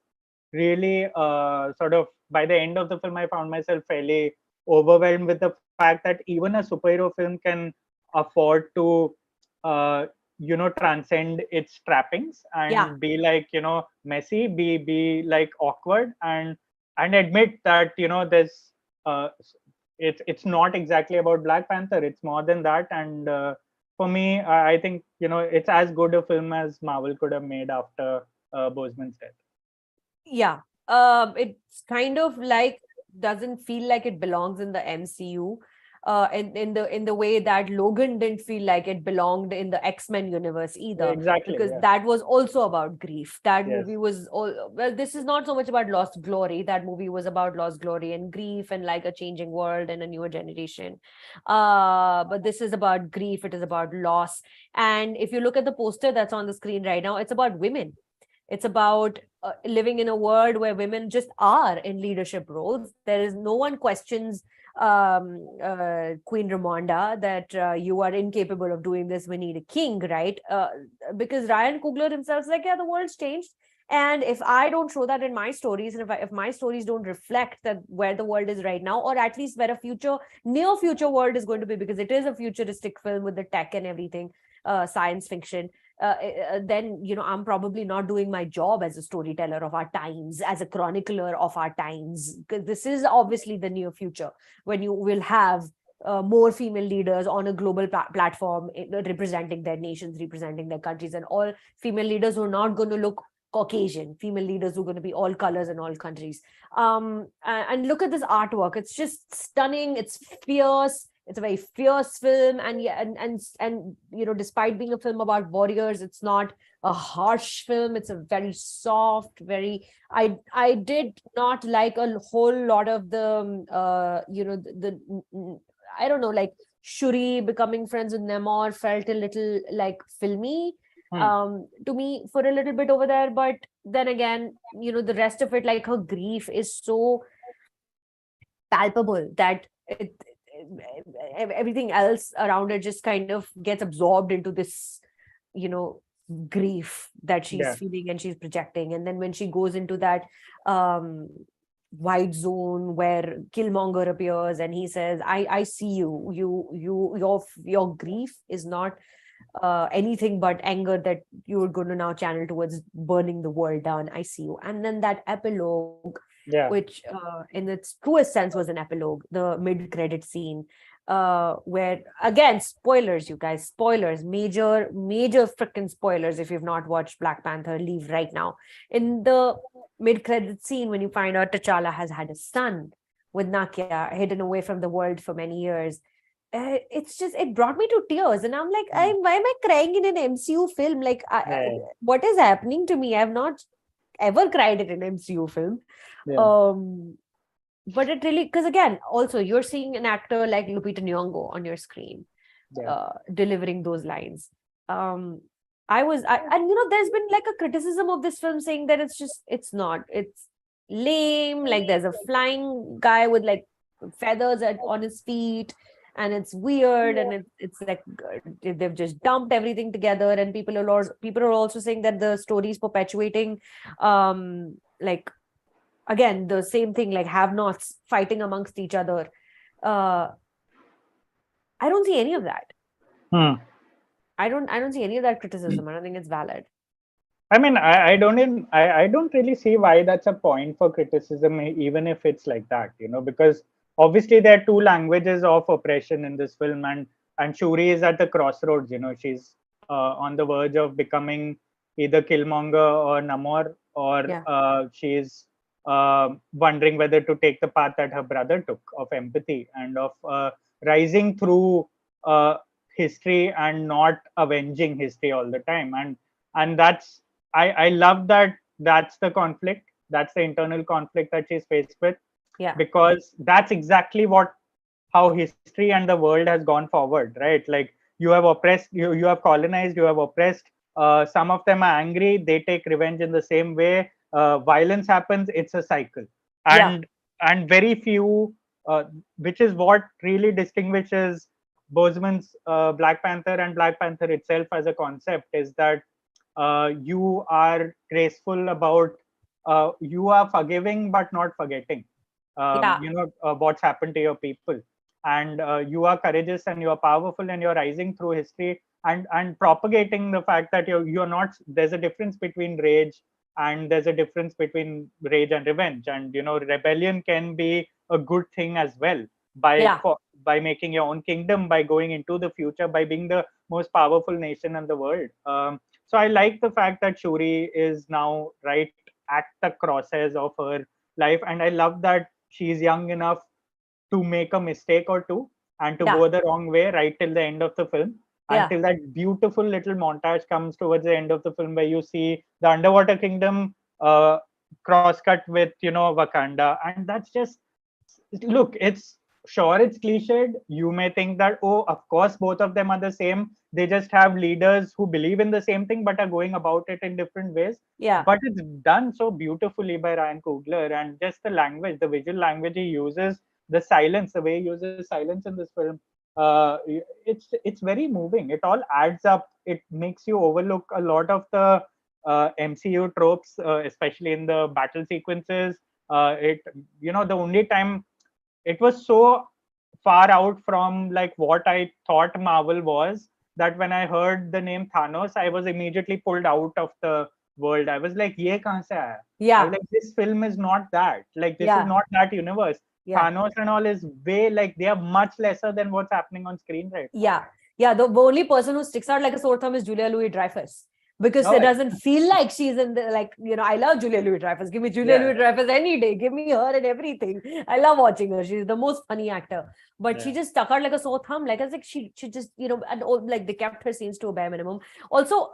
S1: really sort of, by the end of the film, I found myself fairly overwhelmed with the fact that even a superhero film can afford to transcend its trappings and be like, you know, messy, be like awkward, and admit that, you know, there's it's not exactly about Black Panther, it's more than that. And for me, I think, you know, it's as good a film as Marvel could have made after Boseman's death.
S2: It's kind of like, doesn't feel like it belongs in the MCU, in the way that Logan didn't feel like it belonged in the X-Men universe either.
S1: Exactly,
S2: because that was also about grief. That movie was this is not so much about lost glory. That movie was about lost glory and grief and like a changing world and a newer generation. But this is about grief. It is about loss. And if you look at the poster that's on the screen right now, it's about women. It's about living in a world where women just are in leadership roles. There is no one questions Queen Ramonda that you are incapable of doing this. We need a king, right? Because Ryan Coogler himself is like, yeah, the world's changed. And if I don't show that in my stories, and if my stories don't reflect that where the world is right now, or at least where a near future world is going to be, because it is a futuristic film with the tech and everything, science fiction, then, you know, I'm probably not doing my job as a storyteller of our times, as a chronicler of our times, because this is obviously the near future when you will have more female leaders on a global platform representing their nations, representing their countries, and all female leaders who are not going to look Caucasian, female leaders who are going to be all colors in all countries. And look at this artwork. It's just stunning. It's fierce. It's a very fierce film, and you know, despite being a film about warriors, it's not a harsh film. It's a very soft, very. I did not like a whole lot of the you know, the I don't know, like Shuri becoming friends with Namor felt a little like filmy to me for a little bit over there. But then again, you know, the rest of it, like her grief is so palpable that everything else around it just kind of gets absorbed into this, you know, grief that she's feeling and she's projecting. And then when she goes into that white zone where Killmonger appears and he says, I see your grief is not anything but anger that you're going to now channel towards burning the world down. I see you. And then that epilogue, which in its truest sense was an epilogue, the mid-credit scene, where again, spoilers, you guys, spoilers, major freaking spoilers. If you've not watched Black Panther, leave right now. In the mid-credit scene, when you find out T'Challa has had a son with Nakia, hidden away from the world for many years, it's just, it brought me to tears, and I'm like, why am I crying in an MCU film? Like, what is happening to me? I've not ever cried in an MCU film. But it really, because again, also you're seeing an actor like Lupita Nyong'o on your screen, delivering those lines. And there's been like a criticism of this film saying that it's lame. Like there's a flying guy with like feathers on his feet, and it's weird, and it's like they've just dumped everything together, and people are also saying that the story is perpetuating, like, again, the same thing, like have-nots fighting amongst each other. I don't see any of that. I don't see any of that criticism. I don't think it's valid.
S1: I mean, I don't really see why that's a point for criticism, even if it's like that, because obviously there are two languages of oppression in this film, and Shuri is at the crossroads. She's on the verge of becoming either Killmonger or Namor, or she's wondering whether to take the path that her brother took of empathy and of rising through history and not avenging history all the time. And that's, I love that's the conflict, that's the internal conflict that she's faced with, because that's exactly how history and the world has gone forward, right? Like, you have oppressed, you have colonized, you have oppressed. Some of them are angry, they take revenge in the same way. Violence happens, it's a cycle, and very few, which is what really distinguishes Boseman's Black Panther and Black Panther itself as a concept, is that you are graceful about, you are forgiving but not forgetting, what's happened to your people, and you are courageous and you are powerful and you're rising through history and propagating the fact that you're not, there's a difference between rage, and there's a difference between rage and revenge, and rebellion can be a good thing as well, by making your own kingdom, by going into the future, by being the most powerful nation in the world. So I like the fact that Shuri is now right at the crosshairs of her life, and I love that she's young enough to make a mistake or two and to go the wrong way right till the end of the film. Until that beautiful little montage comes towards the end of the film, where you see the underwater kingdom cross-cut with Wakanda, and that's just, look, it's cliched. You may think that, oh, of course both of them are the same, they just have leaders who believe in the same thing but are going about it in different ways. But it's done so beautifully by Ryan Coogler, and just the language, the visual language he uses, the silence, the way he uses silence in this film, it's very moving. It all adds up. It makes you overlook a lot of the MCU tropes, especially in the battle sequences. The only time it was so far out from like what I thought Marvel was, that when I heard the name Thanos, I was immediately pulled out of the world. I was like, ye kahan se aaya? I was like, this film is not that. Like, this is not that universe. Thanos and all is way, like, they are much lesser than what's happening on screen right now.
S2: The only person who sticks out like a sore thumb is Julia Louis-Dreyfus, because it doesn't feel like she's in the, like, I love Julia Louis-Dreyfus. Give me Julia Louis-Dreyfus any day. Give me her and everything. I love watching her. She's the most funny actor. But she just stuck out like a sore thumb. Like, I was like, she just, and all, like, they kept her scenes to a bare minimum. Also,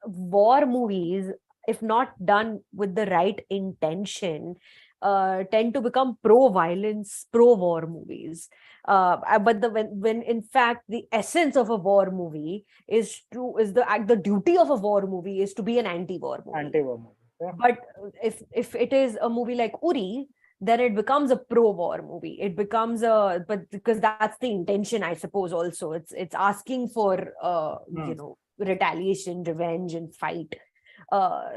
S2: war movies, if not done with the right intention, tend to become pro-violence, pro-war movies. But when in fact the essence of a war movie is the duty of a war movie is to be an anti-war movie.
S1: Anti-war movie.
S2: But if it is a movie like Uri, then it becomes a pro-war movie. It becomes but because that's the intention, I suppose. Also, it's asking for retaliation, revenge, and fight.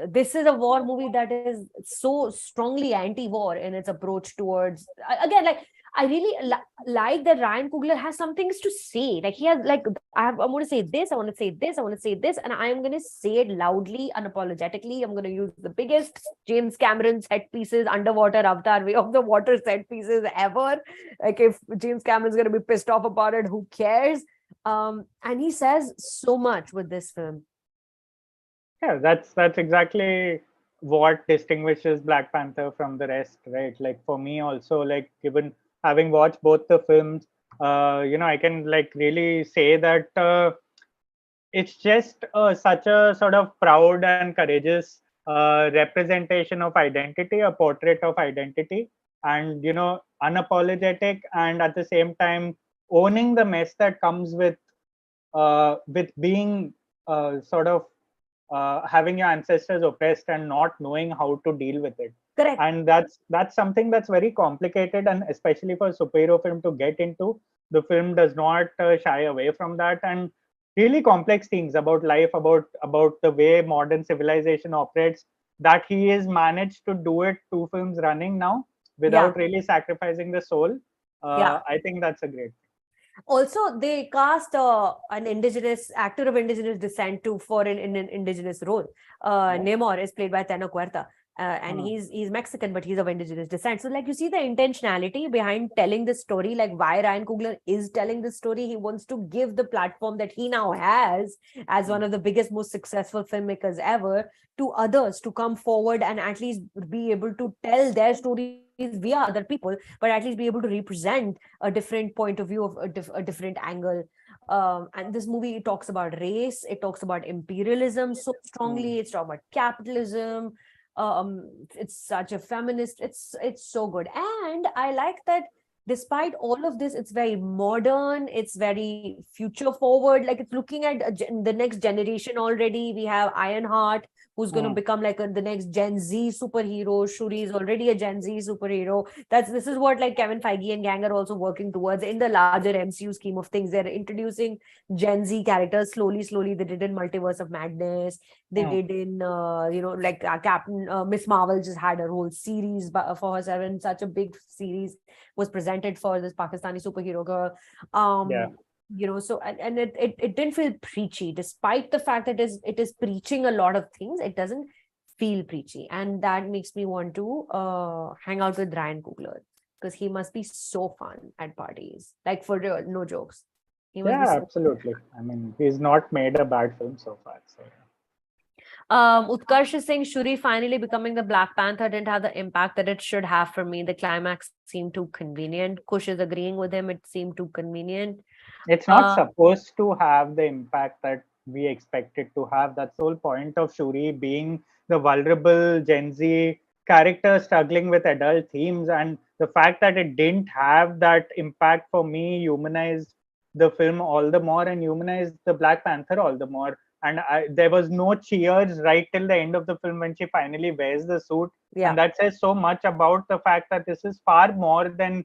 S2: This is a war movie that is so strongly anti-war in its approach towards, again, like, I really like that Ryan Coogler has some things to say. Like he has, like, I'm going to say this, I want to say this, I want to say this, and I am going to say it loudly, unapologetically. I'm going to use the biggest James Cameron set pieces, underwater Avatar Way of the Water set pieces ever. Like if James Cameron's going to be pissed off about it, who cares? And he says so much with this film.
S1: Yeah, that's exactly what distinguishes Black Panther from the rest, right? Like for me also, like given having watched both the films, I can like really say that it's just such a sort of proud and courageous representation of identity, a portrait of identity, and unapologetic, and at the same time owning the mess that comes with being sort of having your ancestors oppressed and not knowing how to deal with it.
S2: Correct.
S1: And that's something that's very complicated, and especially for a superhero film to get into. The film does not shy away from that, and really complex things about life, about the way modern civilization operates, that he has managed to do it 2 films running now
S2: Yeah.
S1: without really sacrificing the soul.
S2: Yeah.
S1: I think that's a great thing.
S2: Also, they cast an indigenous actor of indigenous descent in an indigenous role.
S1: Yeah.
S2: Namor is played by Teno Cuerta. And
S1: Uh-huh.
S2: he's Mexican, but he's of indigenous descent. So, like, you see the intentionality behind telling this story, like why Ryan Coogler is telling this story. He wants to give the platform that he now has as one of the biggest, most successful filmmakers ever to others to come forward and at least be able to tell their stories via other people, but at least be able to represent a different point of view of a different angle. And this movie talks about race, it talks about imperialism so strongly, it's talking about capitalism. It's such a feminist, it's so good. And I like that despite all of this, it's very modern, it's very future forward, like it's looking at the next generation. Already we have Ironheart, who's going to become like the next Gen Z superhero. Shuri is already a Gen Z superhero. This is what like Kevin Feige and gang are also working towards in the larger MCU scheme of things. They're introducing Gen Z characters slowly. They did in Multiverse of Madness. They did in like Captain Miss Marvel just had a whole series for herself, and such a big series was presented for this Pakistani superhero girl.
S1: Yeah.
S2: So and it didn't feel preachy, despite the fact that it is preaching a lot of things. It doesn't feel preachy, and that makes me want to hang out with Ryan Coogler, because he must be so fun at parties, like for real, no jokes. He must be
S1: Yeah,
S2: so
S1: absolutely. I mean, he's not made a bad film so far. So
S2: Utkarsh is saying Shuri finally becoming the Black Panther didn't have the impact that it should have for me. The climax seemed too convenient. Kush is agreeing with him. It seemed too convenient.
S1: it's not supposed to have the impact that we expect it to have. That's the whole point of Shuri being the vulnerable Gen Z character struggling with adult themes. And the fact that it didn't have that impact for me humanized the film all the more and humanized the Black Panther all the more. And there was no cheers right till the end of the film when she finally wears the suit.
S2: Yeah.
S1: And that says so much about the fact that this is far more than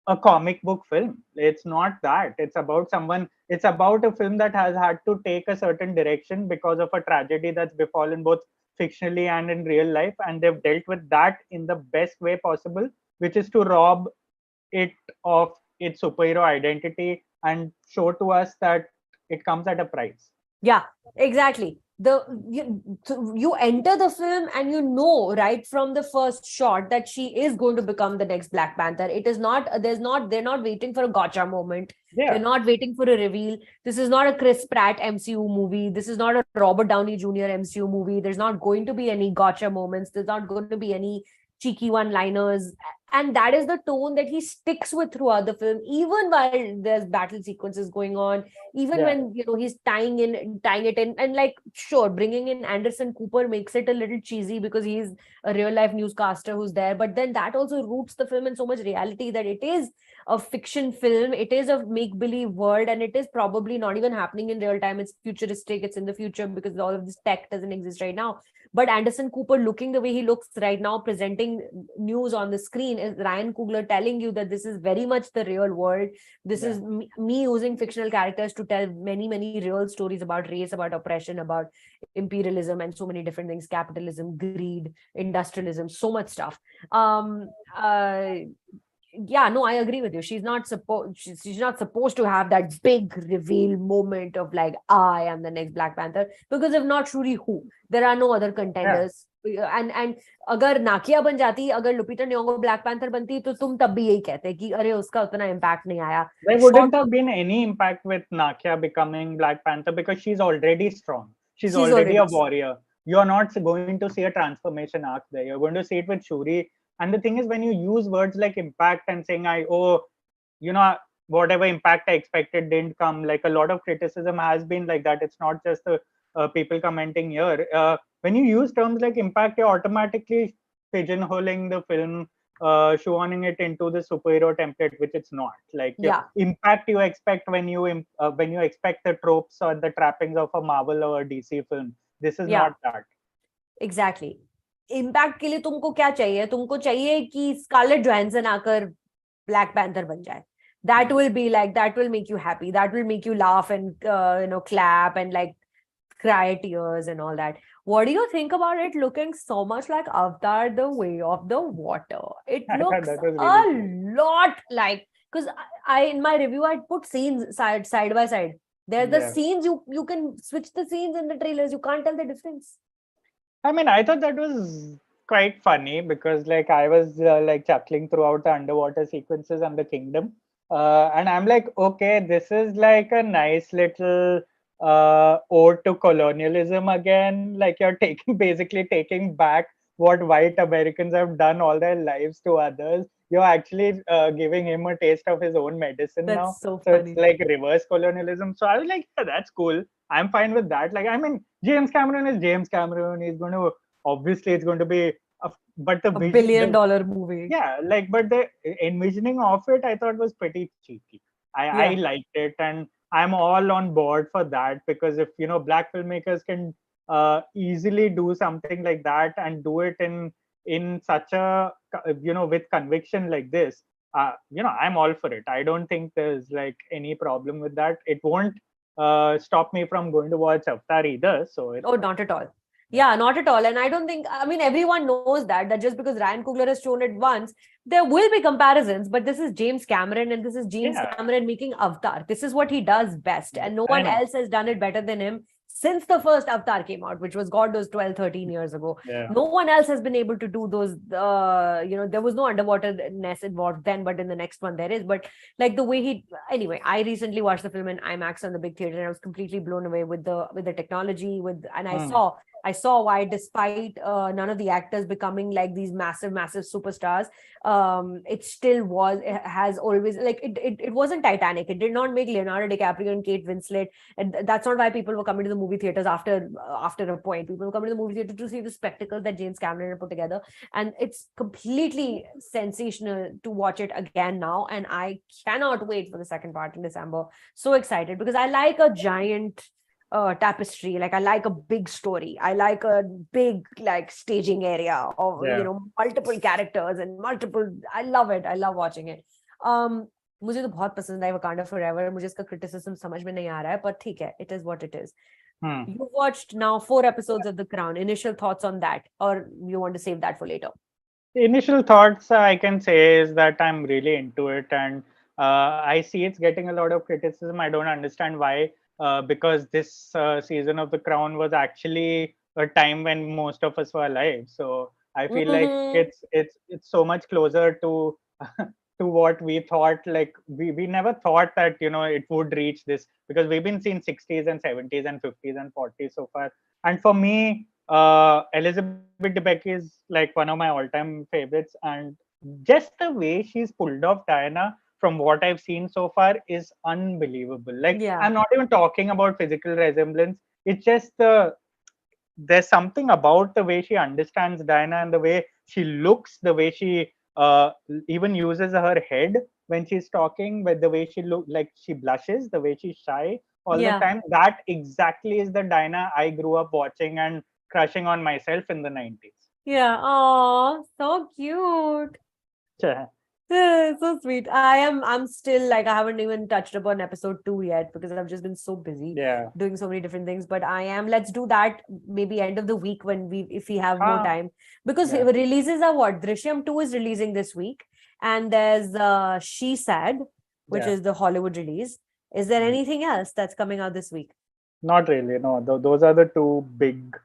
S1: a comic book film. It's not that. It's about a film that has had to take a certain direction because of a tragedy that's befallen both fictionally and in real life. And they've dealt with that in the best way possible, which is to rob it of its superhero identity and show to us that it comes at a price.
S2: Yeah, exactly. You enter the film and you know right from the first shot that she is going to become the next Black Panther. It is not, they're not waiting for a gotcha moment.
S1: Yeah.
S2: They're not waiting for a reveal. This is not a Chris Pratt MCU movie. This is not a Robert Downey Jr. MCU movie. There's not going to be any gotcha moments. There's not going to be any cheeky one-liners. And that is the tone that he sticks with throughout the film, even while there's battle sequences going on, even when he's tying it in. And like, sure, bringing in Anderson Cooper makes it a little cheesy because he's a real life newscaster who's there, but then that also roots the film in so much reality that it is a fiction film, it is a make-believe world, and it is probably not even happening in real time. It's futuristic, it's in the future because all of this tech doesn't exist right now. But Anderson Cooper looking the way he looks right now, presenting news on the screen, is Ryan Coogler telling you that this is very much the real world. This is me using fictional characters to tell many real stories about race, about oppression, about imperialism, and so many different things: capitalism, greed, industrialism, so much stuff. yeah, no, I agree with you. She's not supposed to have that big reveal moment of like, I am the next Black Panther, because if not, Shuri, who? There are no other contenders. And अगर नाकिया बन जाती, अगर लुपिटा न्योंगो black panther बनती, तो तुम तब भी यही कहते कि अरे उसका उतना इम्पैक्ट नहीं आया.
S1: There wouldn't have been any impact with Nakia becoming Black Panther because she's already strong. She's already a warrior. You're not going to see a transformation arc there. You're going to see it with Shuri. And the thing is, when you use words like impact and saying, whatever impact I expected didn't come, like a lot of criticism has been like that. It's not just the people commenting here. When you use terms like impact, you're automatically pigeonholing the film, shoehorning it into the superhero template, which it's not. Like impact you expect when you expect the tropes or the trappings of a Marvel or a DC film. This is not that.
S2: Exactly. Impact के लिए तुमको क्या चाहिए? तुमको चाहिए कि Scarlett Johansson आकर black panther बन जाए. That will be like, that will make you happy. That will make you laugh and clap and like cry tears and all that. What do you think about it looking so much like Avatar, The Way of the Water? It looks really lot like, because I in my review I put scenes side by side. There's the scenes, you can switch the scenes in the trailers. You can't tell the difference.
S1: I mean, I thought that was quite funny because like I was like chuckling throughout the underwater sequences and the kingdom. And I'm like, okay, this is like a nice little ode to colonialism again. Like you're basically taking back what white Americans have done all their lives to others. You're actually giving him a taste of his own medicine now.
S2: So funny.
S1: It's like reverse colonialism. So I was like, yeah, that's cool. I'm fine with that. Like, I mean, James Cameron is James Cameron. He's going to, obviously, it's going to be, but the
S2: $1 billion movie.
S1: Yeah, like, but the envisioning of it, I thought was pretty cheeky. I liked it, and I'm all on board for that because if black filmmakers can easily do something like that and do it in such a with conviction like this, I'm all for it. I don't think there's like any problem with that. It won't stop me from going to watch Avatar either. So
S2: not at all. Yeah, not at all. And I don't think, I mean, everyone knows that just because Ryan Coogler has shown it once, there will be comparisons, but this is James Cameron and this is James Cameron making Avatar. This is what he does best. And no one else has done it better than him since the first Avatar came out, which was God knows 12, 13 years ago. No one else has been able to do those, there was no underwaterness involved then, but in the next one there is. But like the way anyway, I recently watched the film in IMAX on the big theater and I was completely blown away with the technology, and I saw why, despite none of the actors becoming like these massive superstars, it still has always, like, it wasn't Titanic. It did not make Leonardo DiCaprio and Kate Winslet, and that's not why people were coming to the movie theaters after a point. People were coming to the movie theater to see the spectacle that James Cameron had put together, and it's completely sensational to watch it again now, and I cannot wait for the second part in December. So excited, because I like a giant tapestry. Like, I like a big story. I like a big like staging area of multiple characters and multiple. I love it. I love watching it. मुझे तो बहुत पसंद है Wakanda Forever. मुझे इसका criticism समझ में नहीं आ रहा है, but ठीक है, it is what it is. You watched now 4 episodes of The Crown. Initial thoughts on that, or you want to save that for later?
S1: The initial thoughts I can say is that I'm really into it, and I see it's getting a lot of criticism. I don't understand why. Because this season of The Crown was actually a time when most of us were alive. So I feel like it's so much closer to to what we thought. Like we never thought that it would reach this, because we've been seeing 60s and 70s and 50s and 40s so far. And for me, Elizabeth Debicki is like one of my all-time favorites, and just the way she's pulled off Diana, from what I've seen so far, is unbelievable. Like, I'm not even talking about physical resemblance. It's just there's something about the way she understands Diana and the way she looks, the way she even uses her head when she's talking, with the way she like she blushes, the way she's shy all the time. That exactly is the Diana I grew up watching and crushing on myself in the 90s.
S2: Yeah. Oh, so cute. So sweet. I'm still like, I haven't even touched upon episode 2 yet because I've just been so busy doing so many different things. But let's do that maybe end of the week if we have more time, because releases are what? Drishyam 2 is releasing this week, and there's She Said, which is the Hollywood release. Is there anything else that's coming out this week?
S1: Not really, no. Those are the two big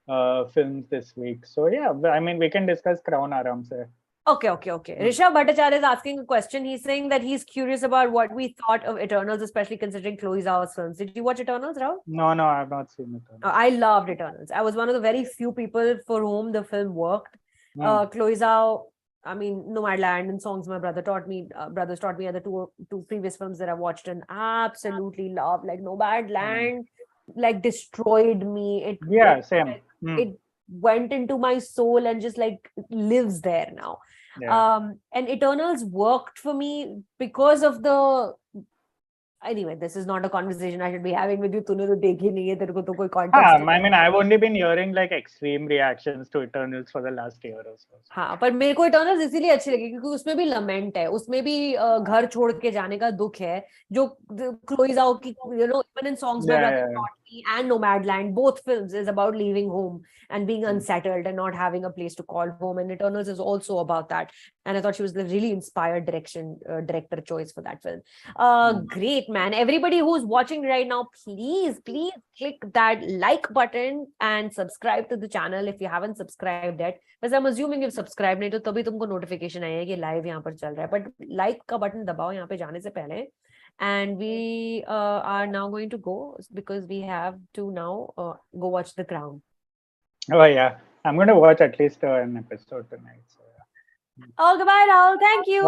S1: films this week. So yeah, I mean, we can discuss Crown aram se.
S2: Okay. Rishabh Bhattacharya is asking a question. He's saying that he's curious about what we thought of Eternals, especially considering Chloe Zhao's films. Did you watch Eternals, Rahul?
S1: No, I have not seen it.
S2: I loved Eternals. I was one of the very few people for whom the film worked. Chloe Zhao, I mean, Nomadland and Songs My Brother taught me. Brothers taught me are the two previous films that I watched and absolutely loved. Like Nomadland, like destroyed me.
S1: Same.
S2: It went into my soul and just like lives there now. And Eternals worked for me because of the. Anyway, this is not a conversation I should be having with you. तूने तो देखी नहीं है, तेरे को तो कोई context.
S1: I mean, I've only been hearing like extreme reactions to Eternals for the last year or so.
S2: हाँ, पर मेरे को Eternals इसीलिए अच्छी लगी क्योंकि उसमें भी lament है, उसमें भी घर छोड़ के जाने का दुख है, जो Chloe Zhao की, even in Songs My Brother Taught Me and Nomadland, both films is about leaving home and being unsettled and not having a place to call home. And Eternals is also about that. And I thought she was the really inspired director choice for that film. Great, man. Everybody who's watching right now, please click that like button and subscribe to the channel if you haven't subscribed yet. Because I'm assuming you've subscribed, नहीं तो तभी तुमको notification आएगा कि live यहाँ पर चल रहा है. But like का button दबाओ यहाँ पे जाने से पहले. And we are now going to go because we have to now go watch The Crown.
S1: Oh yeah, I'm going to watch at least an episode tonight. So,
S2: Oh, goodbye, Rahul. Thank you.